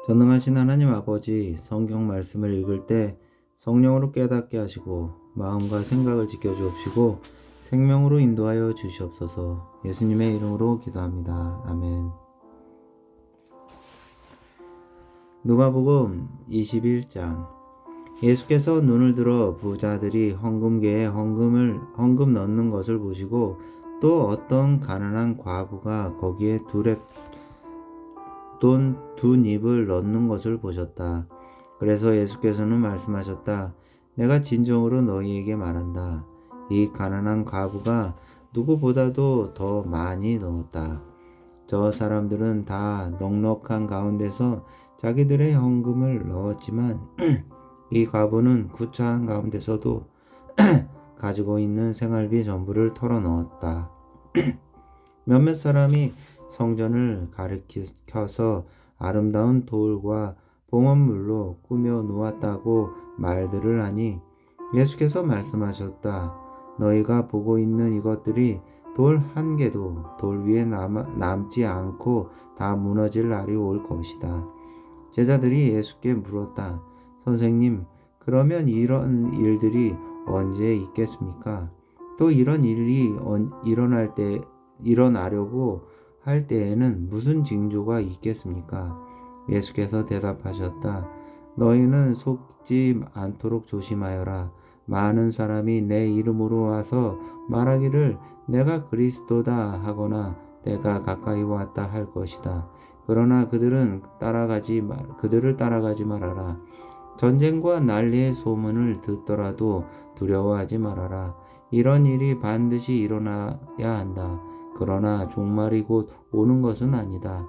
전능하신 하나님 아버지, 성경 말씀을 읽을 때 성령으로 깨닫게 하시고 마음과 생각을 지켜주옵시고 생명으로 인도하여 주시옵소서. 예수님의 이름으로 기도합니다. 아멘. 누가복음 21장. 예수께서 눈을 들어 부자들이 헌금계에 헌금 넣는 것을 보시고 또 어떤 가난한 과부가 거기에 돈 두 닙을 넣는 것을 보셨다. 그래서 예수께서는 말씀하셨다. 내가 진정으로 너희에게 말한다. 이 가난한 과부가 누구보다도 더 많이 넣었다. 저 사람들은 다 넉넉한 가운데서 자기들의 헌금을 넣었지만 이 과부는 구차한 가운데서도 가지고 있는 생활비 전부를 털어넣었다. 몇몇 사람이 성전을 가리켜서 아름다운 돌과 봉헌물로 꾸며 놓았다고 말들을 하니 예수께서 말씀하셨다. 너희가 보고 있는 이것들이 돌 한 개도 돌 위에 남지 않고 다 무너질 날이 올 것이다. 제자들이 예수께 물었다. 선생님, 그러면 이런 일들이 언제 있겠습니까? 또 이런 일이 일어나려고 할 때에는 무슨 징조가 있겠습니까? 예수께서 대답하셨다. 너희는 속지 않도록 조심하여라. 많은 사람이 내 이름으로 와서 말하기를 내가 그리스도다 하거나 내가 가까이 왔다 할 것이다. 그러나 그들을 따라가지 말아라. 전쟁과 난리의 소문을 듣더라도 두려워하지 말아라. 이런 일이 반드시 일어나야 한다. 그러나 종말이 곧 오는 것은 아니다.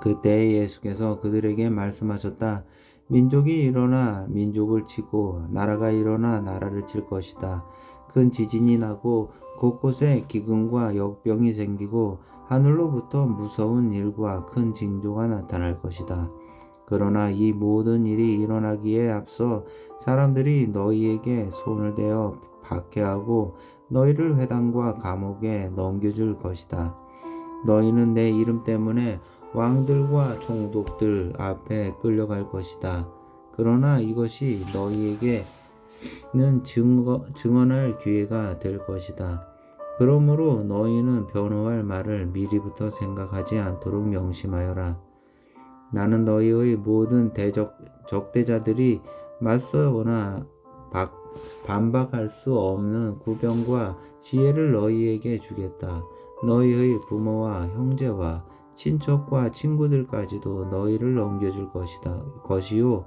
그때 예수께서 그들에게 말씀하셨다. 민족이 일어나 민족을 치고 나라가 일어나 나라를 칠 것이다. 큰 지진이 나고 곳곳에 기근과 역병이 생기고 하늘로부터 무서운 일과 큰 징조가 나타날 것이다. 그러나 이 모든 일이 일어나기에 앞서 사람들이 너희에게 손을 대어 박해하고 너희를 회당과 감옥에 넘겨줄 것이다. 너희는 내 이름 때문에 왕들과 총독들 앞에 끌려갈 것이다. 그러나 이것이 너희에게는 증언할 기회가 될 것이다. 그러므로 너희는 변호할 말을 미리부터 생각하지 않도록 명심하여라. 나는 너희의 모든 적대자들이 맞서거나 반박할 수 없는 구병과 지혜를 너희에게 주겠다. 너희의 부모와 형제와 친척과 친구들까지도 너희를 넘겨줄 것이요.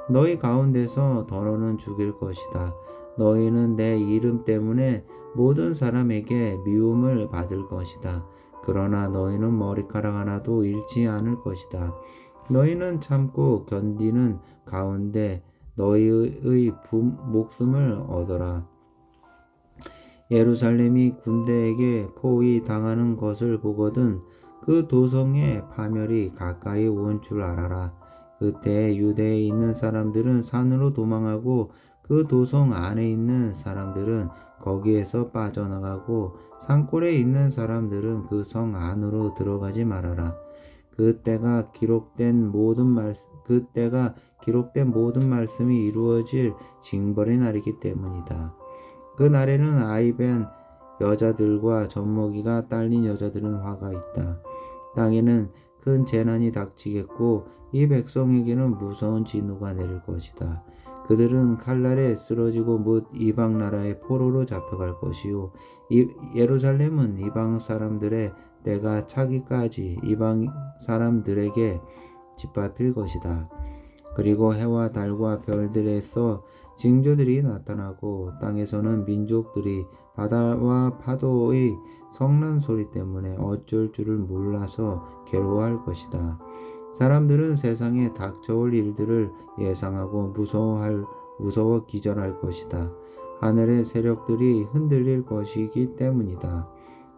너희 가운데서 더러는 죽일 것이다. 너희는 내 이름 때문에 모든 사람에게 미움을 받을 것이다. 그러나 너희는 머리카락 하나도 잃지 않을 것이다. 너희는 참고 견디는 가운데 너희의 목숨을 얻어라. 예루살렘이 군대에게 포위 당하는 것을 보거든 그 도성의 파멸이 가까이 온 줄 알아라. 그때 유대에 있는 사람들은 산으로 도망하고 그 도성 안에 있는 사람들은 거기에서 빠져나가고 산골에 있는 사람들은 그 성 안으로 들어가지 말아라. 그때가 기록된 모든 말씀이 이루어질 징벌의 날이기 때문이다. 그 날에는 아이벤 여자들과 젖먹이가 딸린 여자들은 화가 있다. 땅에는 큰 재난이 닥치겠고 이 백성에게는 무서운 진노가 내릴 것이다. 그들은 칼날에 쓰러지고 뭇 이방 나라의 포로로 잡혀갈 것이요 예루살렘은 이방 사람들의 때가 차기까지 이방 사람들에게 짓밟힐 것이다. 그리고 해와 달과 별들에서 징조들이 나타나고 땅에서는 민족들이 바다와 파도의 성난 소리 때문에 어쩔 줄을 몰라서 괴로워할 것이다. 사람들은 세상에 닥쳐올 일들을 예상하고 무서워 기절할 것이다. 하늘의 세력들이 흔들릴 것이기 때문이다.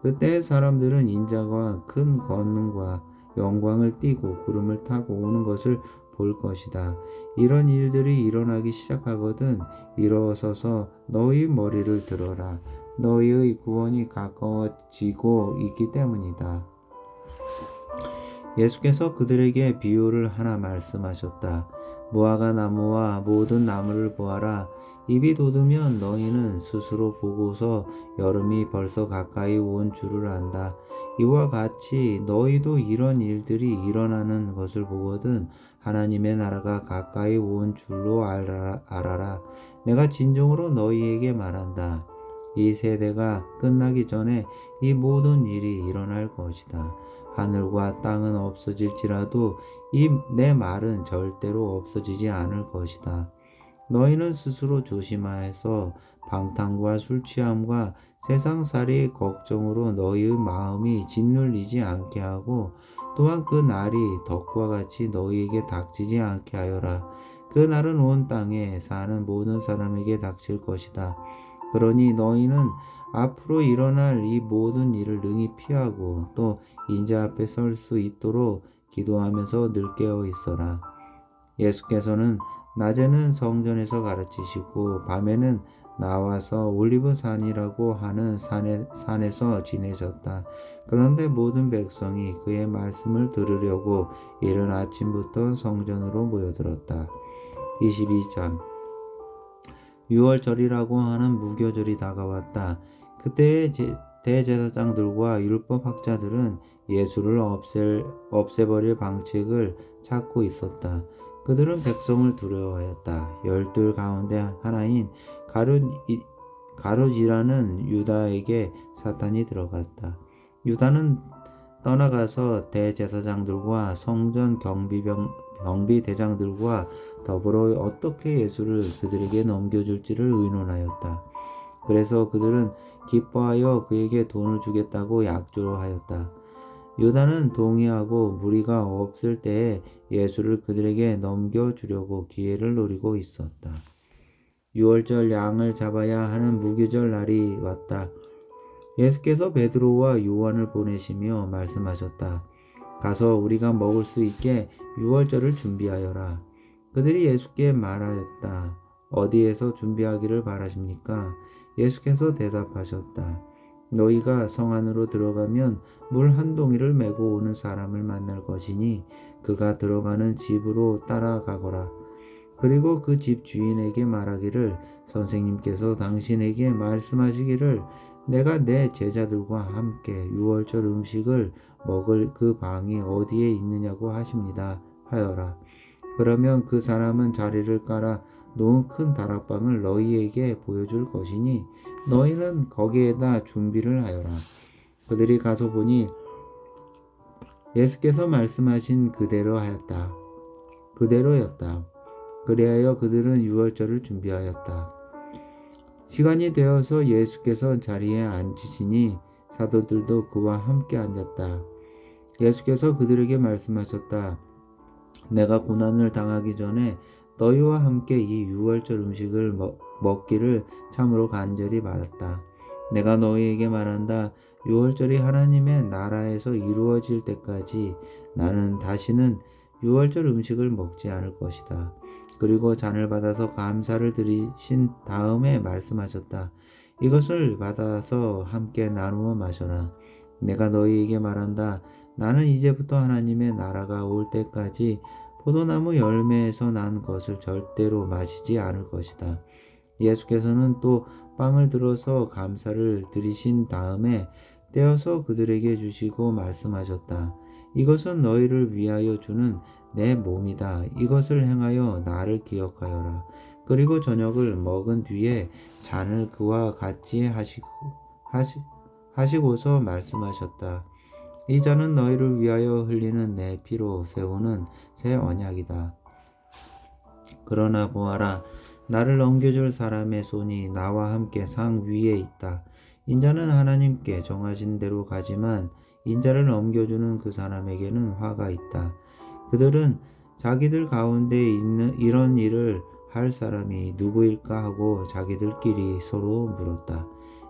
그때 사람들은 인자가 큰 권능과 영광을 띠고 구름을 타고 오는 것을 볼 것이다. 이런 일들이 일어나기 시작하거든 일어서서 너희 머리를 들어라. 너희의 구원이 가까워지고 있기 때문이다. 예수께서 그들에게 비유를 하나 말씀하셨다. 무화과 나무와 모든 나무를 보아라. 입이 돋으면 너희는 스스로 보고서 여름이 벌써 가까이 온 줄을 안다. 이와 같이 너희도 이런 일들이 일어나는 것을 보거든 하나님의 나라가 가까이 온 줄로 알아라. 내가 진정으로 너희에게 말한다. 이 세대가 끝나기 전에 이 모든 일이 일어날 것이다. 하늘과 땅은 없어질지라도 이 내 말은 절대로 없어지지 않을 것이다. 너희는 스스로 조심하여서 방탕과 술 취함과 세상살이 걱정으로 너희의 마음이 짓눌리지 않게 하고 또한 그 날이 덕과 같이 너희에게 닥치지 않게 하여라. 그 날은 온 땅에 사는 모든 사람에게 닥칠 것이다. 그러니 너희는 앞으로 일어날 이 모든 일을 능히 피하고 또 인자 앞에 설 수 있도록 기도하면서 늘 깨어 있어라. 예수께서는 낮에는 성전에서 가르치시고 밤에는 나와서 올리브산이라고 하는 산에서 지내셨다. 그런데 모든 백성이 그의 말씀을 들으려고 이른 아침부터 성전으로 모여들었다. 22장 유월절이라고 하는 무교절이 다가왔다. 그때의 대제사장들과 율법학자들은 예수를 없애버릴 방책을 찾고 있었다. 그들은 백성을 두려워하였다. 12 가운데 하나인 가룟이라는 유다에게 사탄이 들어갔다. 유다는 떠나가서 대제사장들과 성전 경비대장들과 더불어 어떻게 예수를 그들에게 넘겨줄지를 의논하였다. 그래서 그들은 기뻐하여 그에게 돈을 주겠다고 약조를 하였다. 유다는 동의하고 무리가 없을 때에 예수를 그들에게 넘겨주려고 기회를 노리고 있었다. 6월절 양을 잡아야 하는 무교절 날이 왔다. 예수께서 베드로와 요한을 보내시며 말씀하셨다. 가서 우리가 먹을 수 있게 유월절을 준비하여라. 그들이 예수께 말하였다. 어디에서 준비하기를 바라십니까? 예수께서 대답하셨다. 너희가 성 안으로 들어가면 물 한 동이를 메고 오는 사람을 만날 것이니 그가 들어가는 집으로 따라가거라. 그리고 그 집 주인에게 말하기를 선생님께서 당신에게 말씀하시기를 내가 내 제자들과 함께 유월절 음식을 먹을 그 방이 어디에 있느냐고 하십니다. 하여라. 그러면 그 사람은 자리를 깔아 놓은 큰 다락방을 너희에게 보여줄 것이니 너희는 거기에다 준비를 하여라. 그들이 가서 보니 예수께서 말씀하신 그대로였다. 그리하여 그들은 유월절을 준비하였다. 시간이 되어서 예수께서 자리에 앉으시니 사도들도 그와 함께 앉았다. 예수께서 그들에게 말씀하셨다. 내가 고난을 당하기 전에 너희와 함께 이 유월절 음식을 먹기를 참으로 간절히 바랐다. 내가 너희에게 말한다. 유월절이 하나님의 나라에서 이루어질 때까지 나는 다시는 유월절 음식을 먹지 않을 것이다. 그리고 잔을 받아서 감사를 드리신 다음에 말씀하셨다. 이것을 받아서 함께 나누어 마셔라. 내가 너희에게 말한다. 나는 이제부터 하나님의 나라가 올 때까지 포도나무 열매에서 난 것을 절대로 마시지 않을 것이다. 예수께서는 또 빵을 들어서 감사를 드리신 다음에 떼어서 그들에게 주시고 말씀하셨다. 이것은 너희를 위하여 주는 내 몸이다. 이것을 행하여 나를 기억하여라. 그리고 저녁을 먹은 뒤에 잔을 그와 같이 하시고서 말씀하셨다. 이 잔은 너희를 위하여 흘리는 내 피로 세우는 새 언약이다. 그러나 보아라, 나를 넘겨줄 사람의 손이 나와 함께 상 위에 있다. 인자는 하나님께 정하신 대로 가지만 인자를 넘겨주는 그 사람에게는 화가 있다. 그들은 자기들 가운데 있는 이런 일을 할 사람이 누구일까 하고 자기들끼리 서로 물었다.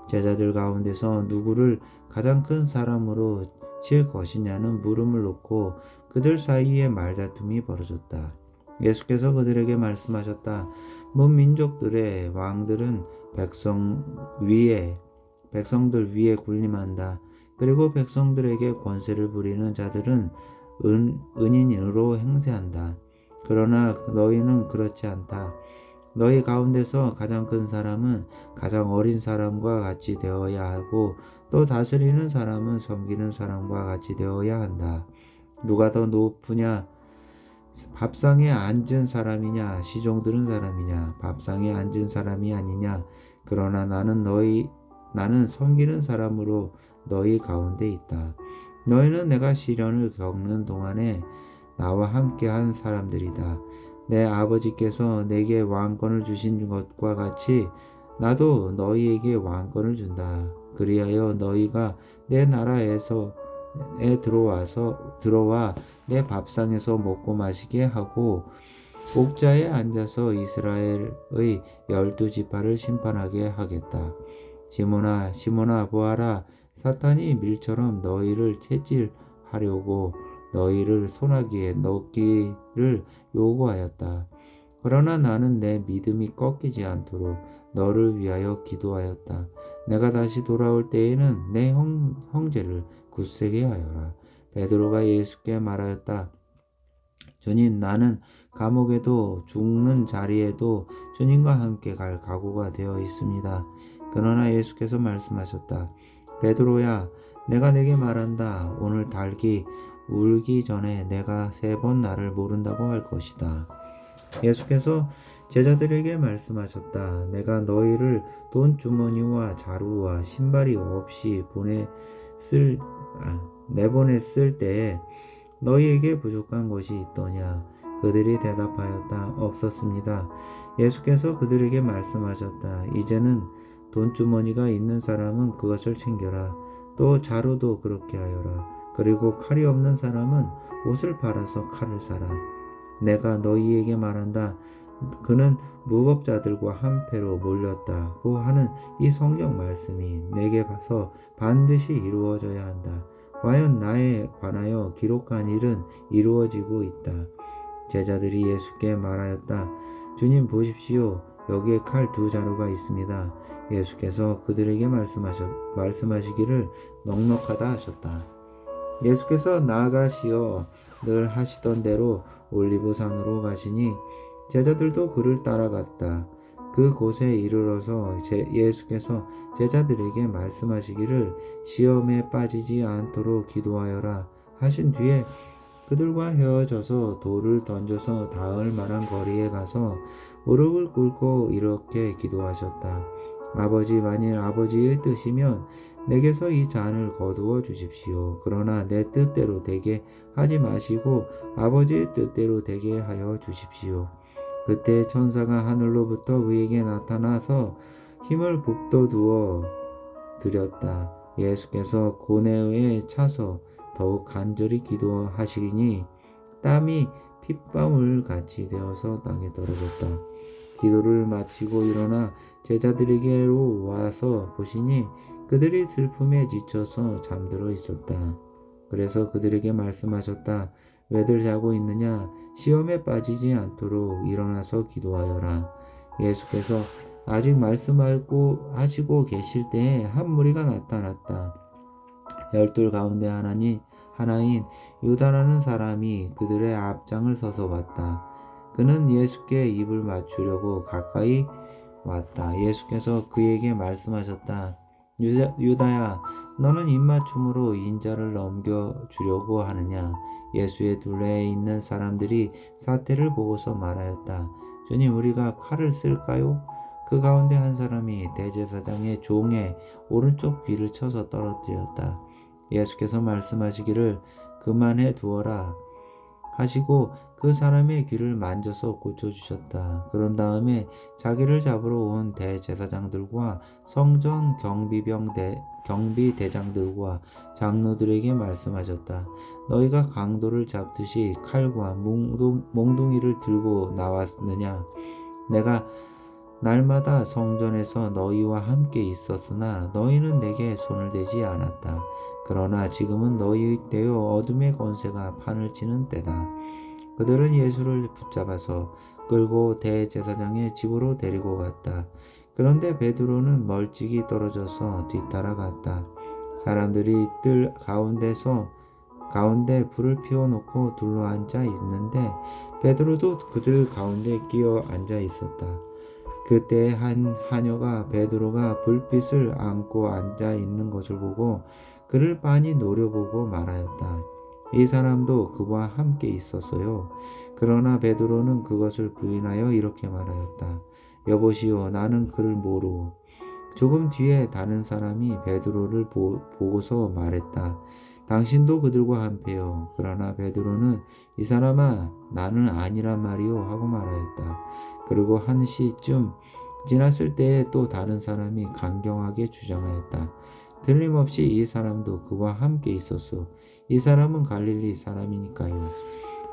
제자들 가운데서 누구를 가장 큰 사람으로 칠 것이냐는 물음을 놓고 그들 사이에 말다툼이 벌어졌다. 예수께서 그들에게 말씀하셨다. 먼 민족들의 왕들은 백성들 위에 군림한다. 그리고 백성들에게 권세를 부리는 자들은 은인으로 행세한다. 그러나 너희는 그렇지 않다. 너희 가운데서 가장 큰 사람은 가장 어린 사람과 같이 되어야 하고 또 다스리는 사람은 섬기는 사람과 같이 되어야 한다. 누가 더 높으냐? 밥상에 앉은 사람이냐? 시종 들은 사람이냐? 밥상에 앉은 사람이 아니냐? 그러나 나는 섬기는 사람으로 너희 가운데 있다. 너희는 내가 시련을 겪는 동안에 나와 함께한 사람들이다. 내 아버지께서 내게 왕권을 주신 것과 같이 나도 너희에게 왕권을 준다. 그리하여 너희가 내 나라에서 들어와 내 밥상에서 먹고 마시게 하고 옥자에 앉아서 이스라엘의 12지파를 심판하게 하겠다. 시몬아, 시몬아, 보아라. 사탄이 밀처럼 너희를 채질하려고 너희를 소나기에 넣기를 요구하였다. 그러나 나는 내 믿음이 꺾이지 않도록 너를 위하여 기도하였다. 내가 다시 돌아올 때에는 내 형제를 굳세게 하여라. 베드로가 예수께 말하였다. 주님, 나는 감옥에도 죽는 자리에도 주님과 함께 갈 각오가 되어 있습니다. 그러나 예수께서 말씀하셨다. 베드로야, 내가 내게 말한다. 오늘 닭이 울기 전에 내가 3번 나를 모른다고 할 것이다. 예수께서 제자들에게 말씀하셨다. 내가 너희를 돈주머니와 자루와 신발이 없이 내보냈을 때에 너희에게 부족한 것이 있더냐? 그들이 대답하였다. 없었습니다. 예수께서 그들에게 말씀하셨다. 이제는 돈주머니가 있는 사람은 그것을 챙겨라. 또 자루도 그렇게 하여라. 그리고 칼이 없는 사람은 옷을 팔아서 칼을 사라. 내가 너희에게 말한다. 그는 무법자들과 한패로 몰렸다고 하는 이 성경 말씀이 내게 봐서 반드시 이루어져야 한다. 과연 나에 관하여 기록한 일은 이루어지고 있다. 제자들이 예수께 말하였다. 주님 보십시오. 여기에 칼 2자루가 있습니다. 예수께서 그들에게 말씀하시기를 넉넉하다 하셨다. 예수께서 나아가시어 늘 하시던 대로 올리브산으로 가시니 제자들도 그를 따라갔다. 그곳에 이르러서 예수께서 제자들에게 말씀하시기를 시험에 빠지지 않도록 기도하여라 하신 뒤에 그들과 헤어져서 돌을 던져서 닿을 만한 거리에 가서 무릎을 꿇고 이렇게 기도하셨다. 아버지, 만일 아버지의 뜻이면 내게서 이 잔을 거두어 주십시오. 그러나 내 뜻대로 되게 하지 마시고 아버지의 뜻대로 되게 하여 주십시오. 그때 천사가 하늘로부터 그에게 나타나서 힘을 북돋우어 드렸다. 예수께서 고뇌에 차서 더욱 간절히 기도하시니 땀이 핏방울 같이 되어서 땅에 떨어졌다. 기도를 마치고 일어나 제자들에게로 와서 보시니 그들이 슬픔에 지쳐서 잠들어 있었다. 그래서 그들에게 말씀하셨다. 왜들 자고 있느냐? 시험에 빠지지 않도록 일어나서 기도하여라. 예수께서 아직 말씀하시고 계실 때에 한 무리가 나타났다. 12 가운데 하나인 유다라는 사람이 그들의 앞장을 서서 왔다. 그는 예수께 입을 맞추려고 가까이 왔다. 예수께서 그에게 말씀하셨다. 유다야, 너는 입맞춤으로 인자를 넘겨주려고 하느냐? 예수의 둘레에 있는 사람들이 사태를 보고서 말하였다. 주님, 우리가 칼을 쓸까요? 그 가운데 한 사람이 대제사장의 종의 오른쪽 귀를 쳐서 떨어뜨렸다. 예수께서 말씀하시기를 그만해 두어라 하시고 그 사람의 귀를 만져서 고쳐주셨다. 그런 다음에 자기를 잡으러 온 대제사장들과 성전 경비대장들과 장로들에게 말씀하셨다. 너희가 강도를 잡듯이 칼과 몽둥이를 들고 나왔느냐? 내가 날마다 성전에서 너희와 함께 있었으나 너희는 내게 손을 대지 않았다. 그러나 지금은 너희의 때요 어둠의 권세가 판을 치는 때다. 그들은 예수를 붙잡아서 끌고 대제사장의 집으로 데리고 갔다. 그런데 베드로는 멀찍이 떨어져서 뒤따라갔다. 사람들이 뜰 가운데서 가운데 불을 피워놓고 둘러앉아 있는데 베드로도 그들 가운데 끼어 앉아 있었다. 그때 한 하녀가 베드로가 불빛을 안고 앉아 있는 것을 보고 그를 빤히 노려보고 말하였다. 이 사람도 그와 함께 있었어요. 그러나 베드로는 그것을 부인하여 이렇게 말하였다. 여보시오, 나는 그를 모르오. 조금 뒤에 다른 사람이 베드로를 보고서 말했다. 당신도 그들과 함께요. 그러나 베드로는 이 사람아, 나는 아니란 말이오 하고 말하였다. 그리고 한 시쯤 지났을 때에 또 다른 사람이 강경하게 주장하였다. 틀림없이 이 사람도 그와 함께 있었소. 이 사람은 갈릴리 사람이니까요.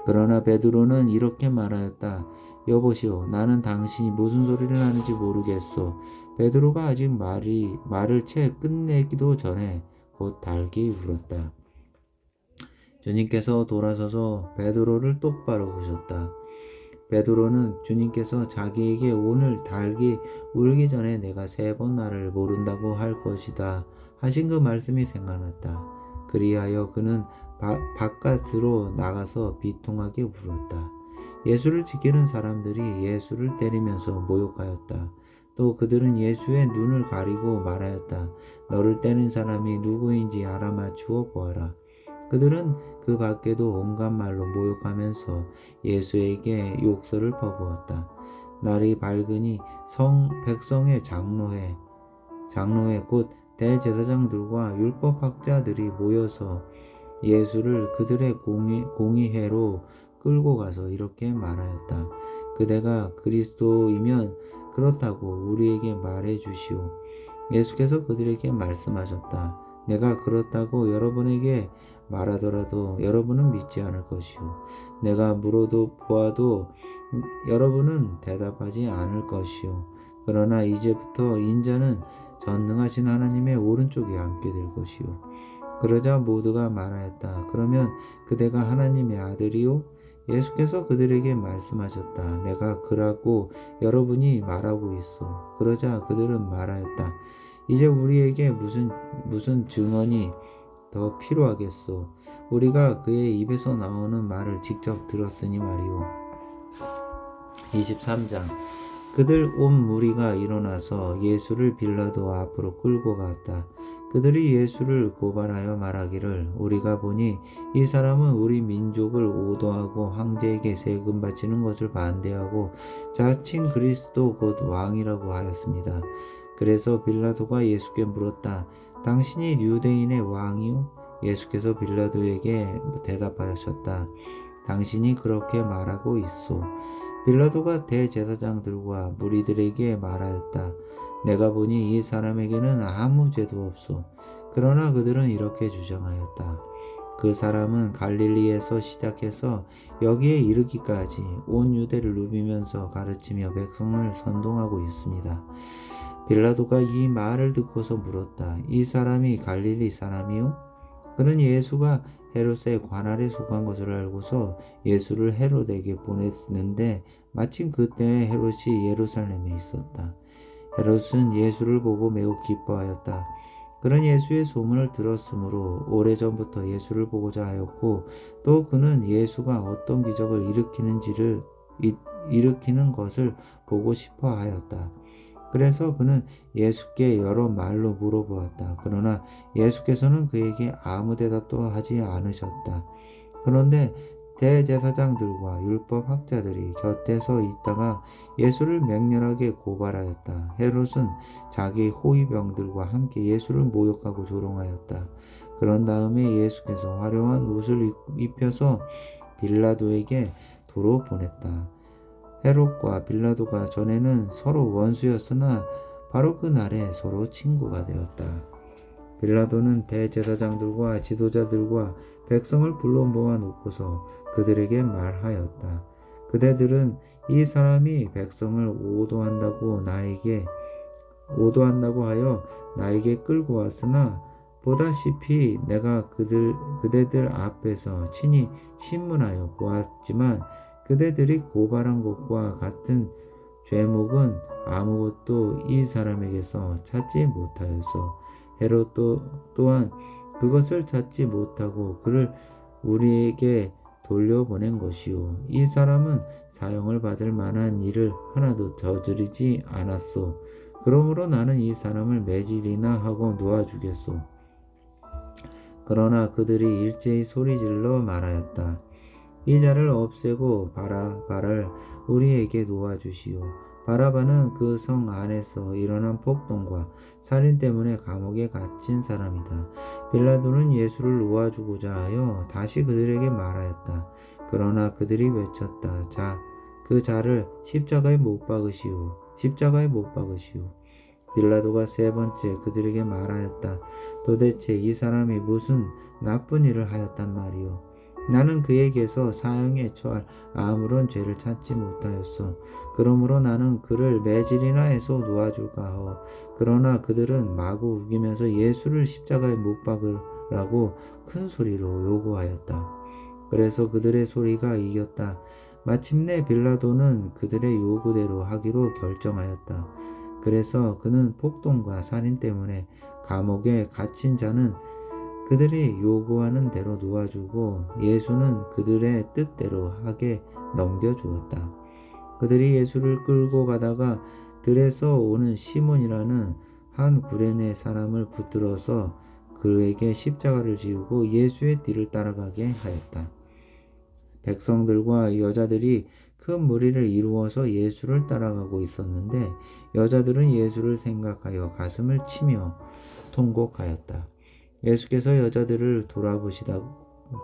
그러나 베드로는 이렇게 말하였다. 여보시오, 나는 당신이 무슨 소리를 하는지 모르겠소. 베드로가 아직 말을 채 끝내기도 전에 곧 달기 울었다. 주님께서 돌아서서 베드로를 똑바로 보셨다. 베드로는 주님께서 자기에게 오늘 달기 울기 전에 내가 3번 나를 모른다고 할 것이다 하신 그 말씀이 생각났다. 그리하여 그는 바깥으로 나가서 비통하게 울었다. 예수를 지키는 사람들이 예수를 때리면서 모욕하였다. 또 그들은 예수의 눈을 가리고 말하였다. 너를 때린 사람이 누구인지 알아맞추어 보아라. 그들은 그 밖에도 온갖 말로 모욕하면서 예수에게 욕설을 퍼부었다. 날이 밝으니 백성의 장로회 곧 대제사장들과 율법학자들이 모여서 예수를 그들의 공의회로 끌고 가서 이렇게 말하였다. 그대가 그리스도이면 그렇다고 우리에게 말해 주시오. 예수께서 그들에게 말씀하셨다. 내가 그렇다고 여러분에게 말하더라도 여러분은 믿지 않을 것이요. 내가 물어도 보아도 여러분은 대답하지 않을 것이요. 그러나 이제부터 인자는 전능하신 하나님의 오른쪽에 앉게 될 것이요. 그러자 모두가 말하였다. 그러면 그대가 하나님의 아들이요? 예수께서 그들에게 말씀하셨다. 내가 그라고 여러분이 말하고 있어. 그러자 그들은 말하였다. 이제 우리에게 무슨 증언이 더 필요하겠소. 우리가 그의 입에서 나오는 말을 직접 들었으니 말이오. 23장 그들 온 무리가 일어나서 예수를 빌라도 앞으로 끌고 갔다. 그들이 예수를 고발하여 말하기를 우리가 보니 이 사람은 우리 민족을 오도하고 황제에게 세금 바치는 것을 반대하고 자칭 그리스도 곧 왕이라고 하였습니다. 그래서 빌라도가 예수께 물었다. 당신이 유대인의 왕이요? 예수께서 빌라도에게 대답하셨다. 당신이 그렇게 말하고 있소. 빌라도가 대제사장들과 무리들에게 말하였다. 내가 보니 이 사람에게는 아무 죄도 없소. 그러나 그들은 이렇게 주장하였다. 그 사람은 갈릴리에서 시작해서 여기에 이르기까지 온 유대를 누비면서 가르치며 백성을 선동하고 있습니다. 빌라도가 이 말을 듣고서 물었다. 이 사람이 갈릴리 사람이요? 그는 예수가 헤롯의 관할에 속한 것을 알고서 예수를 헤롯에게 보냈는데 마침 그때 헤롯이 예루살렘에 있었다. 헤롯은 예수를 보고 매우 기뻐하였다. 그는 예수의 소문을 들었으므로 오래전부터 예수를 보고자 하였고 또 그는 예수가 어떤 기적을 일으키는 것을 보고 싶어 하였다. 그래서 그는 예수께 여러 말로 물어보았다. 그러나 예수께서는 그에게 아무 대답도 하지 않으셨다. 그런데 대제사장들과 율법학자들이 곁에서 있다가 예수를 맹렬하게 고발하였다. 헤롯은 자기 호위병들과 함께 예수를 모욕하고 조롱하였다. 그런 다음에 예수께서 화려한 옷을 입혀서 빌라도에게 도로 보냈다. 헤롯과 빌라도가 전에는 서로 원수였으나 바로 그 날에 서로 친구가 되었다. 빌라도는 대제사장들과 지도자들과 백성을 불러 모아놓고서 그들에게 말하였다. 그대들은 이 사람이 백성을 오도한다고 하여 나에게 끌고 왔으나 보다시피 내가 그대들 앞에서 친히 신문하여 보았지만 그대들이 고발한 것과 같은 죄목은 아무것도 이 사람에게서 찾지 못하여서 헤롯 또한 그것을 찾지 못하고 그를 우리에게 돌려보낸 것이요. 이 사람은 사형을 받을 만한 일을 하나도 저지르지 않았소. 그러므로 나는 이 사람을 매질이나 하고 놓아주겠소. 그러나 그들이 일제히 소리질러 말하였다. 이 자를 없애고 바라바를 우리에게 놓아주시오. 바라바는 그 성 안에서 일어난 폭동과 살인 때문에 감옥에 갇힌 사람이다. 빌라도는 예수를 놓아주고자 하여 다시 그들에게 말하였다. 그러나 그들이 외쳤다. 그 자를 십자가에 못 박으시오. 십자가에 못 박으시오. 빌라도가 세 번째 그들에게 말하였다. 도대체 이 사람이 무슨 나쁜 일을 하였단 말이오. 나는 그에게서 사형에 처할 아무런 죄를 찾지 못하였소. 그러므로 나는 그를 매질이나 해서 놓아줄까 하오. 그러나 그들은 마구 우기면서 예수를 십자가에 못 박으라고 큰 소리로 요구하였다. 그래서 그들의 소리가 이겼다. 마침내 빌라도는 그들의 요구대로 하기로 결정하였다. 그래서 그는 폭동과 살인 때문에 감옥에 갇힌 자는 그들이 요구하는 대로 놓아주고 예수는 그들의 뜻대로 하게 넘겨주었다. 그들이 예수를 끌고 가다가 들에서 오는 시몬이라는 한 구레네 사람을 붙들어서 그에게 십자가를 지우고 예수의 뒤를 따라가게 하였다. 백성들과 여자들이 큰 무리를 이루어서 예수를 따라가고 있었는데 여자들은 예수를 생각하여 가슴을 치며 통곡하였다. 예수께서 여자들을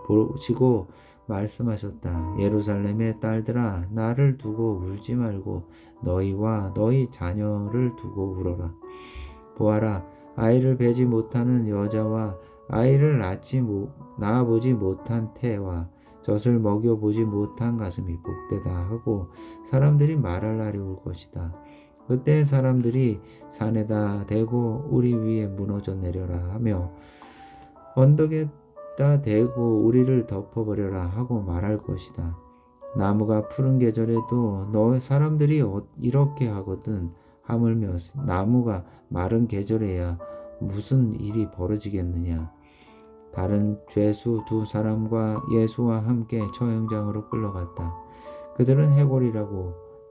돌아보시고 말씀하셨다. 예루살렘의 딸들아, 나를 두고 울지 말고 너희와 너희 자녀를 두고 울어라. 보아라, 아이를 베지 못하는 여자와 아이를 낳아보지 못한 태와 젖을 먹여보지 못한 가슴이 복되다 하고 사람들이 말할 날이 올 것이다. 그때 사람들이 산에다 대고 우리 위에 무너져 내려라 하며 언덕에다 대고 우리를 덮어버려라 하고 말할 것이다. 나무가 푸른 계절에도 너 사람들이 이렇게 하거든. 하물며 나무가 마른 계절에야 무슨 일이 벌어지겠느냐. 다른 죄수 두 사람과 예수와 함께 처형장으로 끌려갔다. 그들은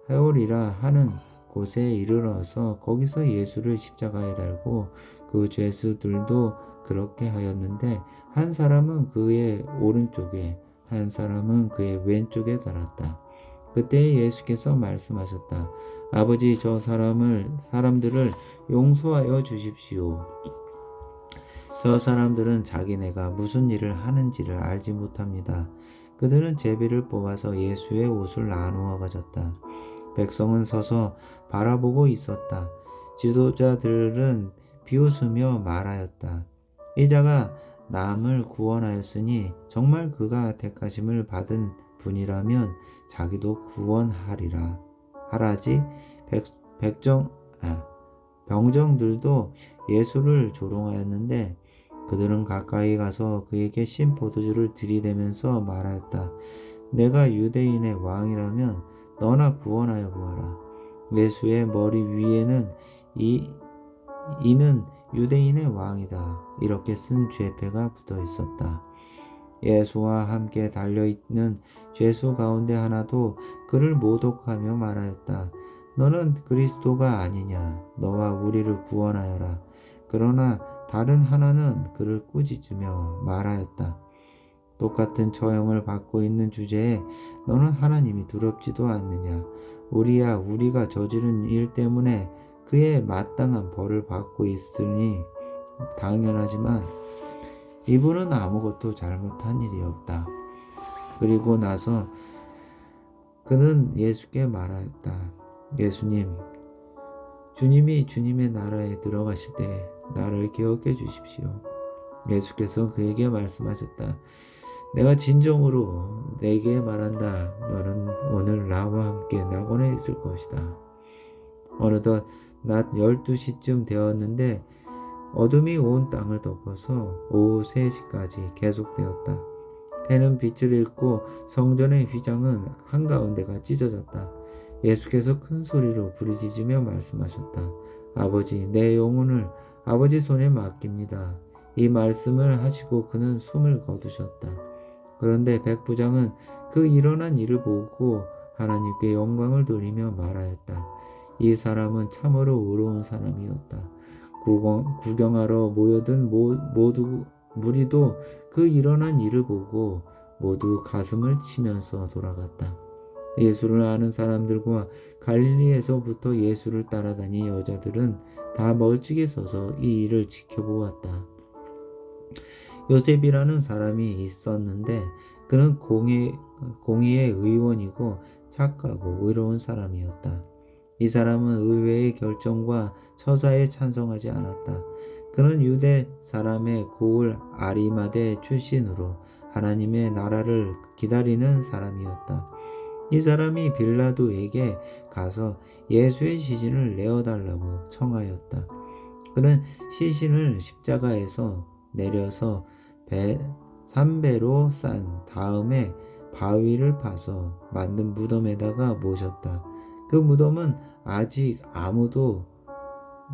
해골이라 하는 곳에 이르러서 거기서 예수를 십자가에 달고 그 죄수들도 그렇게 하였는데 한 사람은 그의 오른쪽에 한 사람은 그의 왼쪽에 달았다. 그때 예수께서 말씀하셨다. 아버지, 저 사람들을 용서하여 주십시오. 저 사람들은 자기네가 무슨 일을 하는지를 알지 못합니다. 그들은 제비를 뽑아서 예수의 옷을 나누어 가졌다. 백성은 서서 바라보고 있었다. 지도자들은 비웃으며 말하였다. 이 자가 남을 구원하였으니 정말 그가 택하심을 받은 분이라면 자기도 구원하리라. 하라지. 병정들도 예수를 조롱하였는데 그들은 가까이 가서 그에게 신 포도주를 들이대면서 말하였다. 내가 유대인의 왕이라면 너나 구원하여 보아라. 예수의 머리 위에는 이는 유대인의 왕이다. 이렇게 쓴 죄패가 붙어 있었다. 예수와 함께 달려있는 죄수 가운데 하나도 그를 모독하며 말하였다. 너는 그리스도가 아니냐. 너와 우리를 구원하여라. 그러나 다른 하나는 그를 꾸짖으며 말하였다. 똑같은 처형을 받고 있는 주제에 너는 하나님이 두렵지도 않느냐. 우리가 저지른 일 때문에 그의 마땅한 벌을 받고 있으니 당연하지만 이분은 아무것도 잘못한 일이 없다. 그리고 나서 그는 예수께 말하였다. 예수님, 주님이 주님의 나라에 들어가실 때 나를 기억해 주십시오. 예수께서 그에게 말씀하셨다. 내가 진정으로 내게 말한다. 너는 오늘 나와 함께 낙원에 있을 것이다. 어느덧 낮 12시쯤 되었는데 어둠이 온 땅을 덮어서 오후 3시까지 계속되었다. 해는 빛을 잃고 성전의 휘장은 한가운데가 찢어졌다. 예수께서 큰 소리로 부르짖으며 말씀하셨다. 아버지, 내 영혼을 아버지 손에 맡깁니다. 이 말씀을 하시고 그는 숨을 거두셨다. 그런데 백부장은 그 일어난 일을 보고 하나님께 영광을 돌리며 말하였다. 이 사람은 참으로 의로운 사람이었다. 구경하러 모여든 모두 무리도 그 일어난 일을 보고 모두 가슴을 치면서 돌아갔다. 예수를 아는 사람들과 갈릴리에서부터 예수를 따라다닌 여자들은 다 멀찍이 서서 이 일을 지켜보았다. 요셉이라는 사람이 있었는데 그는 공의의 의원이고 착하고 의로운 사람이었다. 이 사람은 의회의 결정과 처사에 찬성하지 않았다. 그는 유대 사람의 고을 아리마대 출신으로 하나님의 나라를 기다리는 사람이었다. 이 사람이 빌라도에게 가서 예수의 시신을 내어달라고 청하였다. 그는 시신을 십자가에서 내려서 삼배로 싼 다음에 바위를 파서 만든 무덤에다가 모셨다. 그 무덤은 아직 아무도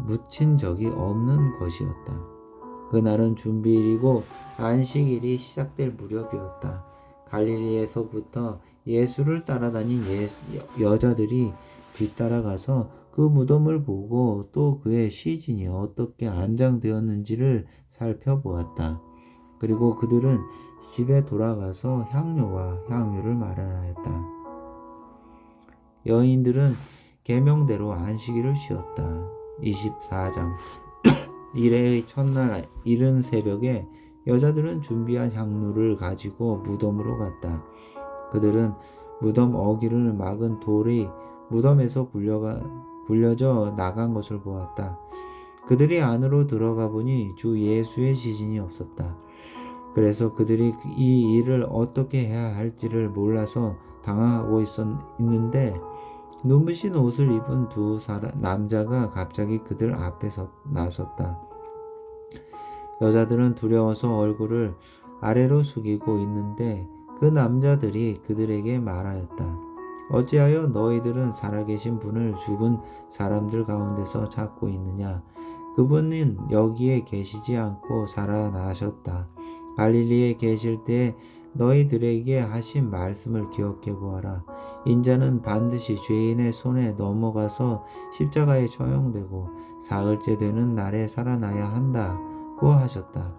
묻힌 적이 없는 것이었다. 그날은 준비일이고 안식일이 시작될 무렵이었다. 갈릴리에서부터 예수를 따라다닌 여자들이 뒤따라가서 그 무덤을 보고 또 그의 시신이 어떻게 안장되었는지를 살펴보았다. 그리고 그들은 집에 돌아가서 향료와 향유를 마련하였다. 여인들은 계명대로 안식일을 쉬었다. 24장 이래의 첫날 이른 새벽에 여자들은 준비한 향료를 가지고 무덤으로 갔다. 그들은 무덤 어귀를 막은 돌이 무덤에서 굴려져 나간 것을 보았다. 그들이 안으로 들어가 보니 주 예수의 시신이 없었다. 그래서 그들이 이 일을 어떻게 해야 할지를 몰라서 당황하고 있는데 눈부신 옷을 입은 두 남자가 갑자기 그들 앞에 나섰다. 여자들은 두려워서 얼굴을 아래로 숙이고 있는데 그 남자들이 그들에게 말하였다. 어찌하여 너희들은 살아계신 분을 죽은 사람들 가운데서 찾고 있느냐? 그분은 여기에 계시지 않고 살아나셨다. 갈릴리에 계실 때 너희들에게 하신 말씀을 기억해 보아라. 인자는 반드시 죄인의 손에 넘어가서 십자가에 처형되고 사흘째 되는 날에 살아나야 한다고 하셨다.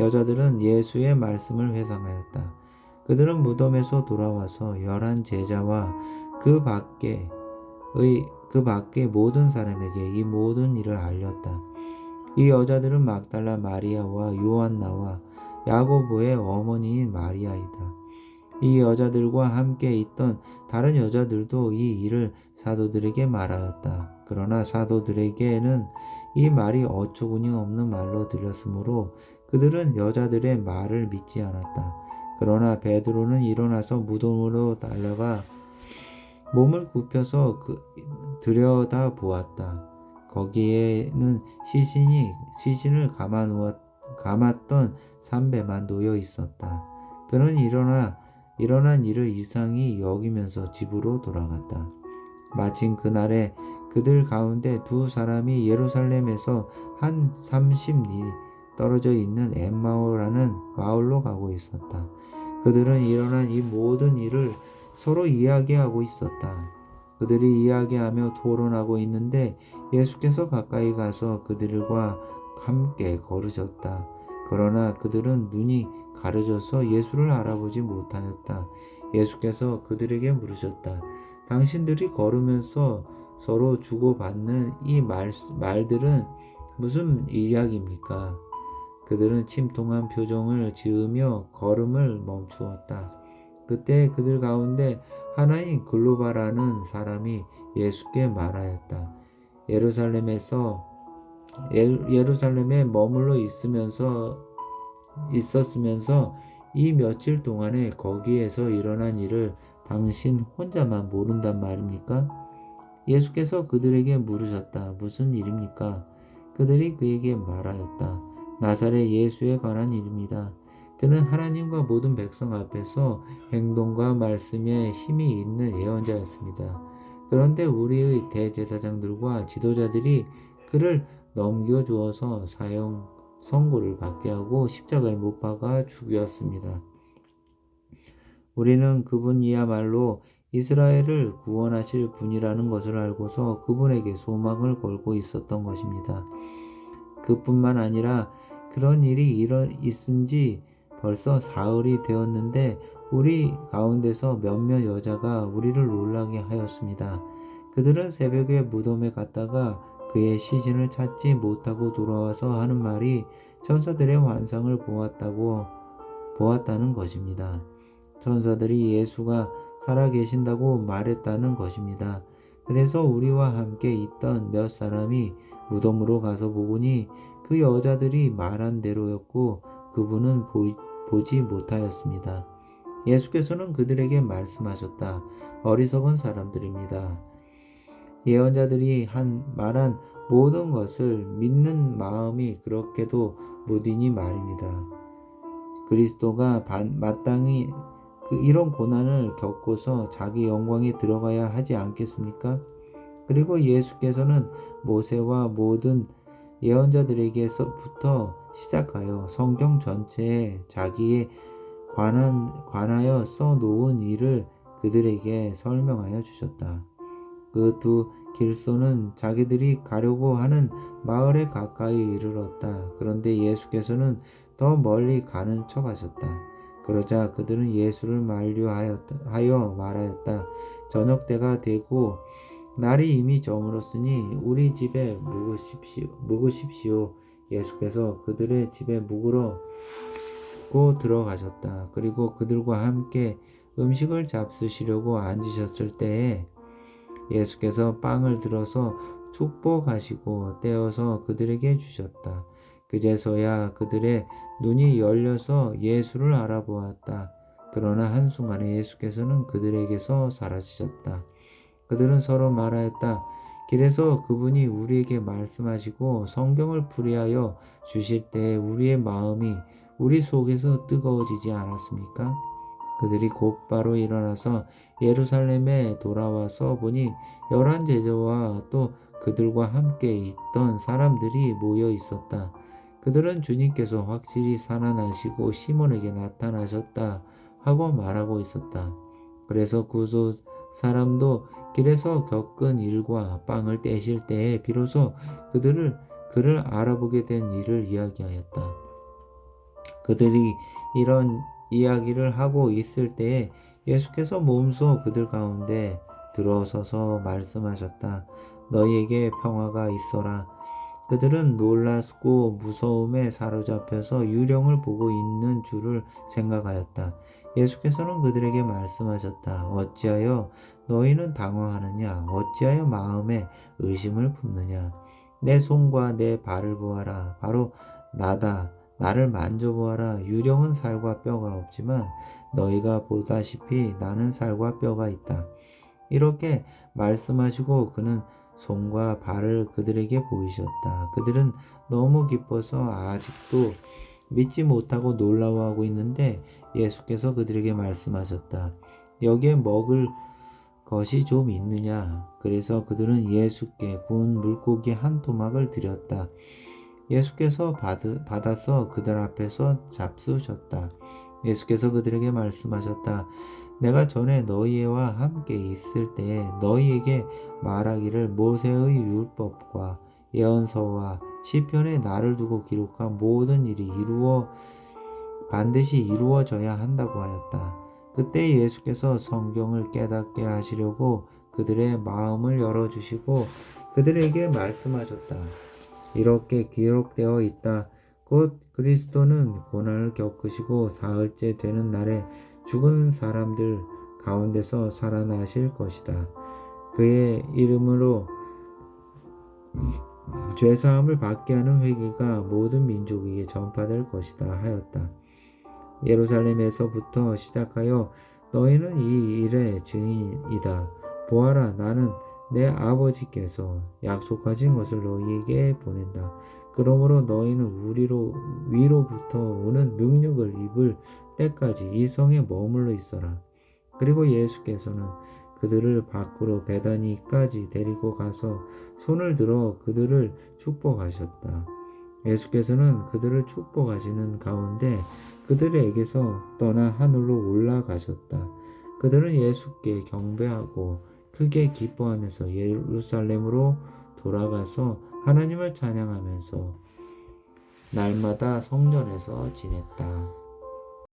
여자들은 예수의 말씀을 회상하였다. 그들은 무덤에서 돌아와서 11 제자와 그 밖에 모든 사람에게 이 모든 일을 알렸다. 이 여자들은 막달라 마리아와 요한나와 야고보의 어머니인 마리아이다. 이 여자들과 함께 있던 다른 여자들도 이 일을 사도들에게 말하였다. 그러나 사도들에게는 이 말이 어처구니 없는 말로 들렸으므로 그들은 여자들의 말을 믿지 않았다. 그러나 베드로는 일어나서 무덤으로 달려가 몸을 굽혀서 들여다 보았다. 거기에는 시신을 감았던 삼배만 놓여 있었다. 그는 일어난 일을 이상히 여기면서 집으로 돌아갔다. 마침 그날에 그들 가운데 두 사람이 예루살렘에서 한 30리 떨어져 있는 엠마오라는 마을로 가고 있었다. 그들은 일어난 이 모든 일을 서로 이야기하고 있었다. 그들이 이야기하며 토론하고 있는데 예수께서 가까이 가서 그들과 함께 걸으셨다. 그러나 그들은 눈이 가려져서 예수를 알아보지 못하였다. 예수께서 그들에게 물으셨다. 당신들이 걸으면서 서로 주고받는 이 말들은 무슨 이야기입니까? 그들은 침통한 표정을 지으며 걸음을 멈추었다. 그때 그들 가운데 하나인 글로바라는 사람이 예수께 말하였다. 예루살렘에 머물러 있었으면서 이 며칠 동안에 거기에서 일어난 일을 당신 혼자만 모른단 말입니까? 예수께서 그들에게 물으셨다. 무슨 일입니까? 그들이 그에게 말하였다. 나사렛 예수에 관한 일입니다. 그는 하나님과 모든 백성 앞에서 행동과 말씀에 힘이 있는 예언자였습니다. 그런데 우리의 대제사장들과 지도자들이 그를 넘겨주어서 사형 선고를 받게 하고 십자가에 못 박아 죽였습니다. 우리는 그분이야말로 이스라엘을 구원하실 분이라는 것을 알고서 그분에게 소망을 걸고 있었던 것입니다. 그뿐만 아니라 그런 일이 있은 지 벌써 사흘이 되었는데 우리 가운데서 몇몇 여자가 우리를 놀라게 하였습니다. 그들은 새벽에 무덤에 갔다가 그의 시신을 찾지 못하고 돌아와서 하는 말이 천사들의 환상을 보았다는 것입니다. 천사들이 예수가 살아계신다고 말했다는 것입니다. 그래서 우리와 함께 있던 몇 사람이 무덤으로 가서 보니 그 여자들이 말한 대로였고 그분은 보지 못하였습니다. 예수께서는 그들에게 말씀하셨다. 어리석은 사람들입니다. 예언자들이 말한 모든 것을 믿는 마음이 그렇게도 무디니 말입니다. 그리스도가 마땅히 이런 고난을 겪고서 자기 영광에 들어가야 하지 않겠습니까? 그리고 예수께서는 모세와 모든 예언자들에게서부터 시작하여 성경 전체에 자기에 관하여 써놓은 일을 그들에게 설명하여 주셨다. 그 두 길소는 자기들이 가려고 하는 마을에 가까이 이르렀다. 그런데 예수께서는 더 멀리 가는 척 하셨다. 그러자 그들은 예수를 만류하여 말하였다. 저녁 때가 되고 날이 이미 저물었으니 우리 집에 묵으십시오. 예수께서 그들의 집에 묵으러 들어가셨다. 그리고 그들과 함께 음식을 잡수시려고 앉으셨을 때에 예수께서 빵을 들어서 축복하시고 떼어서 그들에게 주셨다. 그제서야 그들의 눈이 열려서 예수를 알아보았다. 그러나 한순간에 예수께서는 그들에게서 사라지셨다. 그들은 서로 말하였다. 길에서 그분이 우리에게 말씀하시고 성경을 풀이하여 주실 때 우리의 마음이 우리 속에서 뜨거워지지 않았습니까? 그들이 곧바로 일어나서 예루살렘에 돌아와서 보니 11 제자와 또 그들과 함께 있던 사람들이 모여 있었다. 그들은 주님께서 확실히 살아나시고 시몬에게 나타나셨다 하고 말하고 있었다. 그래서 그 사람도 길에서 겪은 일과 빵을 떼실 때에 비로소 그를 알아보게 된 일을 이야기하였다. 그들이 이런 이야기를 하고 있을 때에 예수께서 몸소 그들 가운데 들어서서 말씀하셨다. 너희에게 평화가 있어라. 그들은 놀랐고 무서움에 사로잡혀서 유령을 보고 있는 줄을 생각하였다. 예수께서는 그들에게 말씀하셨다. 어찌하여 너희는 당황하느냐? 어찌하여 마음에 의심을 품느냐? 내 손과 내 발을 보아라. 바로 나다. 나를 만져보아라. 유령은 살과 뼈가 없지만 너희가 보다시피 나는 살과 뼈가 있다. 이렇게 말씀하시고 그는 손과 발을 그들에게 보이셨다. 그들은 너무 기뻐서 아직도 믿지 못하고 놀라워하고 있는데 예수께서 그들에게 말씀하셨다. 여기에 먹을 것이 좀 있느냐? 그래서 그들은 예수께 구운 물고기 한 토막을 드렸다. 예수께서 받아서 그들 앞에서 잡수셨다. 예수께서 그들에게 말씀하셨다. 내가 전에 너희와 함께 있을 때에 너희에게 말하기를 모세의 율법과 예언서와 시편에 나를 두고 기록한 모든 일이 반드시 이루어져야 한다고 하였다. 그때 예수께서 성경을 깨닫게 하시려고 그들의 마음을 열어주시고 그들에게 말씀하셨다. 이렇게 기록되어 있다. 곧 그리스도는 고난을 겪으시고 사흘째 되는 날에 죽은 사람들 가운데서 살아나실 것이다. 그의 이름으로 죄사함을 받게 하는 회개가 모든 민족에게 전파될 것이다 하였다. 예루살렘에서부터 시작하여 너희는 이 일의 증인이다. 보아라, 나는 내 아버지께서 약속하신 것을 너희에게 보낸다. 그러므로 너희는 위로부터 오는 능력을 입을 때까지 이 성에 머물러 있어라. 그리고 예수께서는 그들을 밖으로 베다니까지 데리고 가서 손을 들어 그들을 축복하셨다. 예수께서는 그들을 축복하시는 가운데 그들에게서 떠나 하늘로 올라가셨다. 그들은 예수께 경배하고 크게 기뻐하면서 예루살렘으로 돌아가서 하나님을 찬양하면서 날마다 성전에서 지냈다.